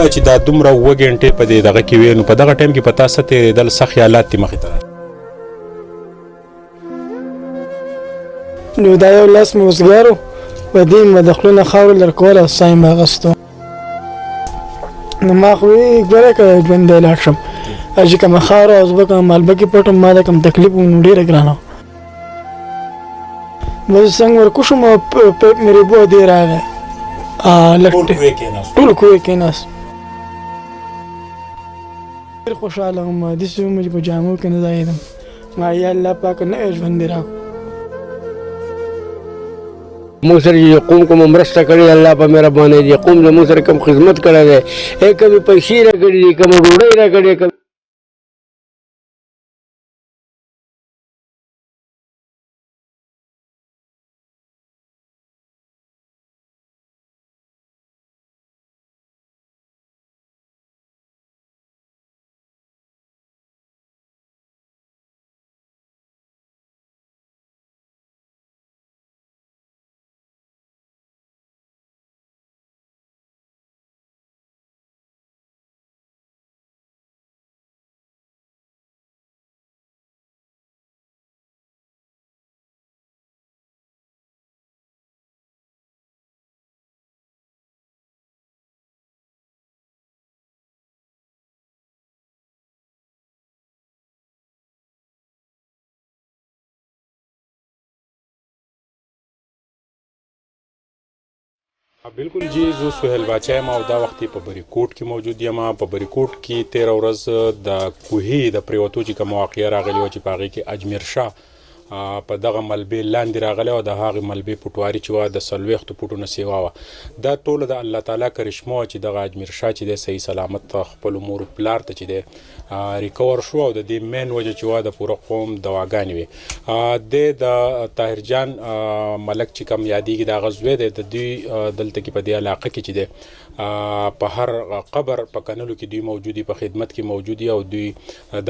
ووایه چې دا دومره 7 غنټې په دې دغه کې وې نو په دغه ټایم کې په تا څه تېرېدل څه خیالات دې مخې ته راتلل؟ نو دا یو لاس مې وزګار و په دې مې د خولې نه خاوره لرې کوله او ساه مې اخیستو نو ما خو وی ګوره که ژوندی لاړ شم چې کومه خاوره او زه به کومه مالبکې پټم ما ته کوم تکلیف و نو ډېره ګرانه وه بس څنګه ورکو شوم او پیپ مې ریبو او دی راغی ټول کوی کېناست ډېر خوشحاله وم داسې وم چې په جامو کې نه ځایېدم ما یا الله پاکه نوی ژوند دې راکړو موږ سره چې قوم کومه مرسته کړې الله په مهربانۍ دي قوم زموږ سره کوم خدمت کړی دی کمې پیسې راکړي دي کومه ډوډۍ راکړې بالکل جی زه سهیل باچا یم او دا وخت په بریکوټ کې موجود یم په بریکوټ کې 13 ورځ د کوهي د پریوتو چې کوم واقعه راغلی و چې په هغې کې اجمیر شاه په دغه ملبې لاندې راغلی او د هغې ملبې پټواري چې وه د 40 فوټو نه سیوا وه دا ټوله د الله تعالی کرشمه وه چې دغه اجمیر شاه چې دی صحیح سلامت خپلو مورو پلار ته چې دی ریکور شو او د دې مین وجه چې وه د پوره قوم دواګانې وې دی د طاهر جان ملک چې کوم یادېږي د هغه زوی دی د دوی دلته کې په دې علاقه کې چې دی په هر قبر په کنلو کې دوی موجودي په خدمت کې موجودي او دوی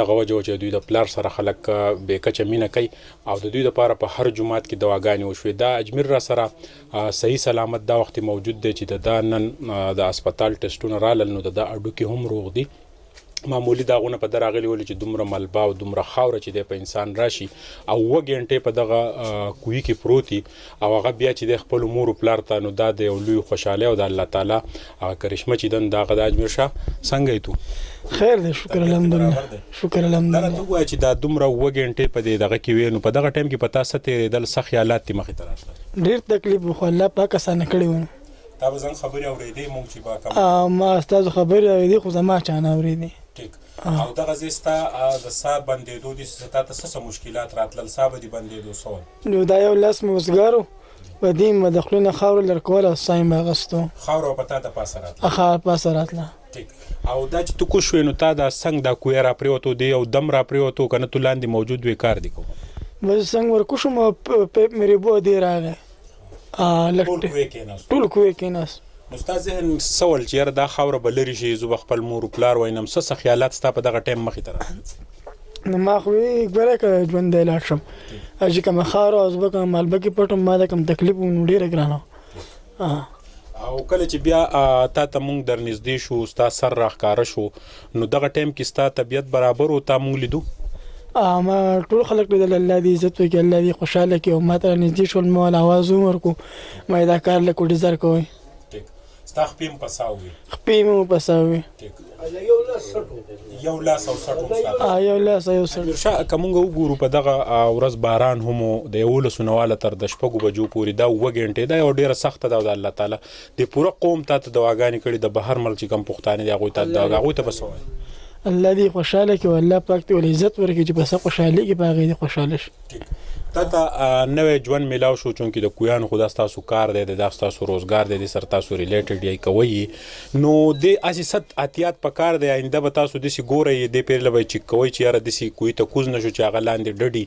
دغه وجه چې دوی د پلار سره خلک بې کچه مینه کوي او د دوی لپاره په هر جماعت کې دواګانې وشوې دا اجمیر را سره صحیح سلامت دا وخت موجود دی چې د نن د هسپتال ټسټونه رالل نو د هډوکي هم روغ دي معمولی داغونه په در راغلي ولې چې دومره ملبه او دومره خاوره چې دی په انسان راشي او 7 غنټې په دغه کوهي کې پروت او هغه بیا چې د خپلو مورو پلار ته نو دا د یو لوی خوشحالۍ او د الله تعالی هغه کرشمه چې دن دغه د اجمیر شاه څنګه یې تو خیر دی شکر الحمدلله شکر الحمدلله دا وایه چې دا دومره 7 غنټې په دې دغه کې وې نو په دغه ټایم کې په تا څه تېرېدل څه خیالات دې مخې ته راتلل ډېر تکلیف و خو الله پاک اسانه کړی و تا به زنګ خبرې اورېدې موږ چې به ما ستاسو خبرې اورېدې خو زما چا نه اورېدې ټیک او دغه ځای ستا د ساه بندېدو دي تا ته څه مشکلات راتلل ساه به دې بندېدو څه وایي نو دا یو لاس مې وزګار و په دې مې د خولې نه خاوره لرې کوله او ساه مې اخیستو خاوره به په تا ته پاسه راتله پاسه راتله ټیک او دا چې تو کوز شوې نو تا دا څنګه دا کوی را پرېوتو دی او دم را پرېوتو که نه تو لاندې موجود وې کار دې کوو بس څنګه ورکو شوم او پیپ مې ریبو دی راغی ټول کوی کېناست نو ستا ذهن څه ول چې یاره دا خاوره به لرې شي زه به خپل مور پلار وینم څه خیالات ستا په دغه ټایم مخې ته راغلل نو ما خو وی ګوره که ژوندی لاړ شم چې کومه خاوره او زه به کومه مالبکې پټم ما ته کوم تکلیف و نو ډېره ګرانه او کله چې بیا تا ته مونږ در نږدې شو ستا سر راښکاره شو نو دغه ټایم کې ستا طبیعت برابر و تا مونږ لیدو ما ټول خلک لیدل الله دې عزت وکړي الله دې خوشحاله کړي او ما ته رانږدې شول ما ول اواز وورکړو ما دا کار لکه ډیزر کوئ ستا خپې هم پساوي خپې مې وپساوي یو لاس او سټ یو لاس او سټ که مونږ وګورو په دغه ورځ باران هم د 11 نواله تر د 6 بجو پورې دا 7 غنټې دا یو ډېره سخته ده او د الله تعالی د پوره قوم تا ته دواګانې کړي د بهر ملک چې کوم پښتانه دي هغوی ته به څه وایي الله دې خوشحاله کړي او الله پاک ته ول عزت ورکړي چې په څه خوشحالېږي په هغې دې خوشحاله شي تا ته نوی ژوند میلاو شو چونکې د کویانو خو دا ستاسو کار دی دا ستاسو روزګار دی د سره تاسو ریلیټډ یې کوئ نو دې هسې ست احتیاط په کار دی آینده به تاسو داسې ګورئ دې پیرله به چې کوئ چې یاره داسې کوهي ته کوز نه شو چې هغه لاندې ډډي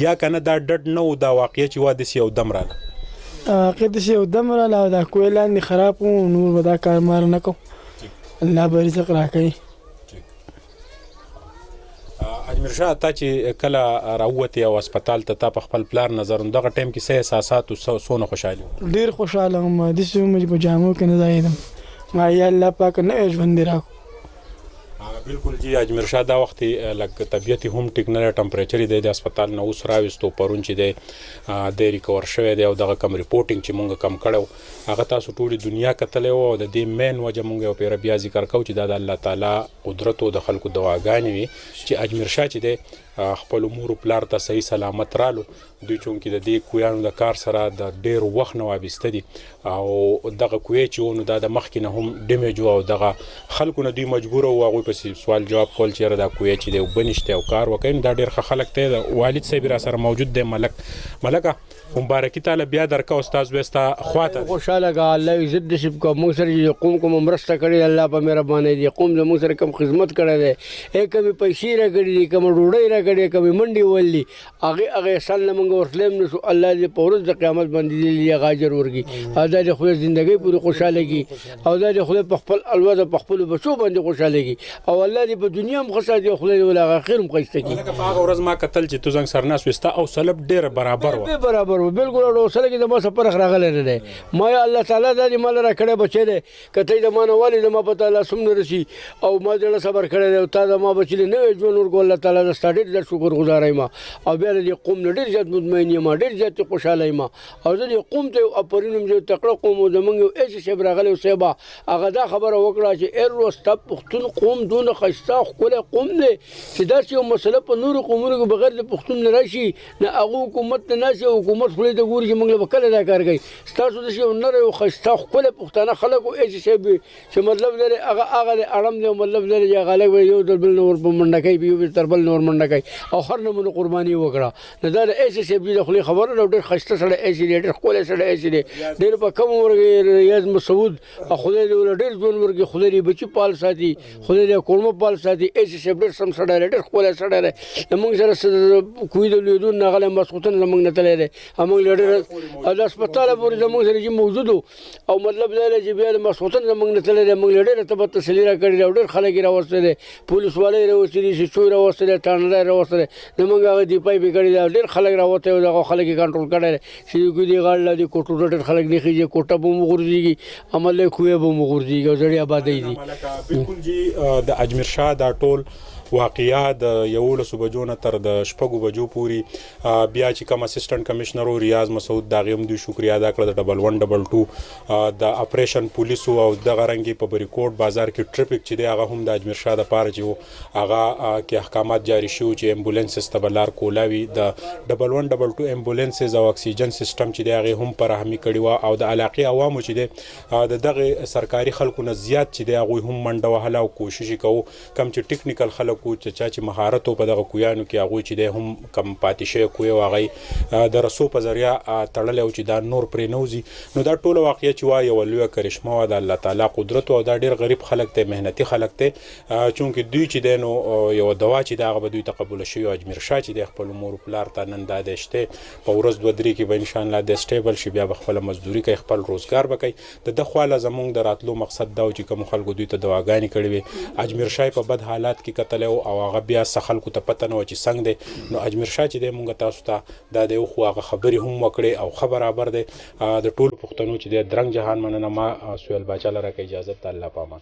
یا که نه دا ډډ نه و دا واقعه چې وه داسې یو دم راله واقع داسې یو دم راله او دا کوی لاندې خراب و نور به دا کار مار نه کوو الله به رزق راکوي اجمیر شاه تا چې کله راووتې او هسپتال ته تا په خپل پلار نظر دغه ټایم کې څه احساسات او څونه خوشحالي ډېر خوشحاله وم داسې وم چې په جامو کې نه ځایېدم ما یا الله پاک نوی ژوند دې راکړو. بالکل جی اجمیر شاه دا وخت لږ طبیعت هم ټیک نه دی، ټمپریچر دی د هسپتال نه اوس راوستو، پرون چې دی د ریکور شوی دی او دغه کم ریپورټینګ چې مونږ کم کړی هغه تاسو ټولې دنیا کتلی وه او د دې مین وجه مونږ یو پیره بیا ذکر کوو چې دا د الله تعالی قدرت او د خلکو دعاګانې وي چې اجمیر شاه چې دی خپل امور پلار ته صحیح سلامت رالو. دوی چونکې د دې کویانو د کار سره د ډېر وخت نه وابسته دي او دغه کوی چې و نو دا د مخکې نه هم ډیمیج و او دغه خلکو نه دوی مجبوره وو هغوی پسې سوال جواب کول چې یاره دا کوی چې دی اوبه نشته او کار وکوي. نو دا ډېر ښه خلک دی. د والد صاحب را سره موجود دی ملکه مبارکي تعالی بیا درکه استاد وې ستا خواته خوشحاله کا الله عزت نصیب کا موږ سره چې قوم کوم مرسته کړې الله په مهرباني دي. قوم زموږ سره کوم خدمت کړی دی، کمی پیسې راکړي دي، کوم ډوډۍ راکړي، کوم منډې ولي هغه احسان نه موږ ورتلم نشو. الله دې په ورځ د قیامت باندې دې هغه اجر ورکړي او دا د خپل ژوندۍ پورې خوشحاله کړي او دا د خپل په خپل الوده په خپل بچو باندې خوشحاله کړي او الله دې په دنیا هم خوشاله دي او خدای دې ول اخر هم ښایسته کړي. په هغه ورځ ما کتل چې تو زنګ سرناس وستا او سلب ډېر برابر و برابر بالکل اورسله کې د ما سفر راغلی نه دی. ما الله تعالی دا دې مال را کړی بچی دی کته د ما نه والي د ما په تعالی سم نه رسي او ما دې صبر کړی دی او تا د ما بچی نه ژوند ورکو الله تعالی د سټاډر د شکر گزار یم او بیا دې قوم نه ډېر زیات مطمئن یم، ډېر زیات خوشاله یم او زه دې قوم ته اپرینم چې تکړه قوم زمونږ یو ایس شب راغلی سیبا هغه دا خبره وکړه چې ایر وستا پښتون قوم دون خستا خپل قوم دی چې دا یو مسله په نور قومونو بغیر د پښتون نه راشي نه هغه حکومت نه شي حکومت خپل د ګوري چې موږ کله دا کار کوي. ستاسو د شي نر او خستا خپل پښتانه خلک او ایس شب چې مطلب لري هغه اړم دی مطلب لري چې غالب یو د بل نور په منډه کوي یو تر بل نور منډه کوي او هر نمونه قرباني وکړه. نه دا ایس شب د خپل خبره ډېر خسته سره ایس ډېر خپل سره ایس ډېر په کوم ورګي ریاض مسعود خدای دې ډېر ځون ورګي خدای دې بچي پال ساتي خدای دې کورمه پال ساتي ایس شب ډېر سم سره ډېر خپل سره موږ سره کوی د لیدون نغله مسعودن زمونږ نه تللی دی موږ ډېر د هسپتال پورې زمونږ سره چې موجود او مطلب دا دی چې بیا د مسعودن زمونږ نه تللی دی موږ ډېر ته تسلي راکړې دی او ډېر خلک یې راوستلی دی پولیس والا یې راوستي دي سچو یې راوستلی دی ټانډه یې راوستلی زمونږ هغه دیپای بې کړی دی ډېر خلک راوتی او دغه خلک یې کنټرول کړی دی چې دوی دې غاړه لا دي کوټو ډېر خلک نه خېږي کوټه به مو غورځېږي عمل کوی به مو غورځېږي او زړې آبادۍ دي. بالکل جی د اجمیر شاه دا ټول واقعیا د 11 بجو نه تر د 6 بجو پورې بیا چې کوم اسسټنټ کمشنر ریاض مسعود دا غیم دوی شکریا ادا کړ د 1122 د اپریشن پولیسو او د غرنګي په بریکوټ بازار کې ټریفیک چې دی هغه هم د اجمیر شاه د پاره چې هغه کې احکامات جاری شو چې امبولانس استبلار کولاوي د 1122 امبولانسز او اکسیجن سیستم چې دی هغه هم پر اهمي کړی و او د علاقې عوامو چې دی د دغه سرکاري خلکو نه زیات چې دی هغه هم منډه وهله او کوشش کوي کم چې ټیکنیکل خلک کو چې مهارت په دغه کویانو کې هغه چې د هم کم پاتې شي کوی واغی د رسو په ذریعہ تړل او چې دا نور پرې نوزي. نو دا ټول واقعیا چې وایي ولوه کرشمه و د الله تعالی قدرت او دا ډیر غریب خلک ته مهنتي خلک ته چونکه دوی چې دینو یو دوا چې دا به دوی تقبل شي او اجمیر شاه چې د خپل امور پلار ته نن دادشته په ورځ دوه درې کې به ان شاء الله د سټیبل شي بیا خپل مزدوري کوي خپل روزګار وکړي د خواله زمونږ د راتلو مقصد دا چې کوم خلکو دوی ته دواګانی کړي وي اجمیر شاه په بد حالات کې قتل او هغه بیا خلکو ته پته نه و چې څنګه دی. نو اجمیر شاه چې دی مونږ تاسو ته دا دی خو هغه خبرې هم وکړې او خبر برابر دی د ټولو پښتنو چې دی درنګ جهان مننه. ما سهیل باچا لره کې اجازه ته الله پامان.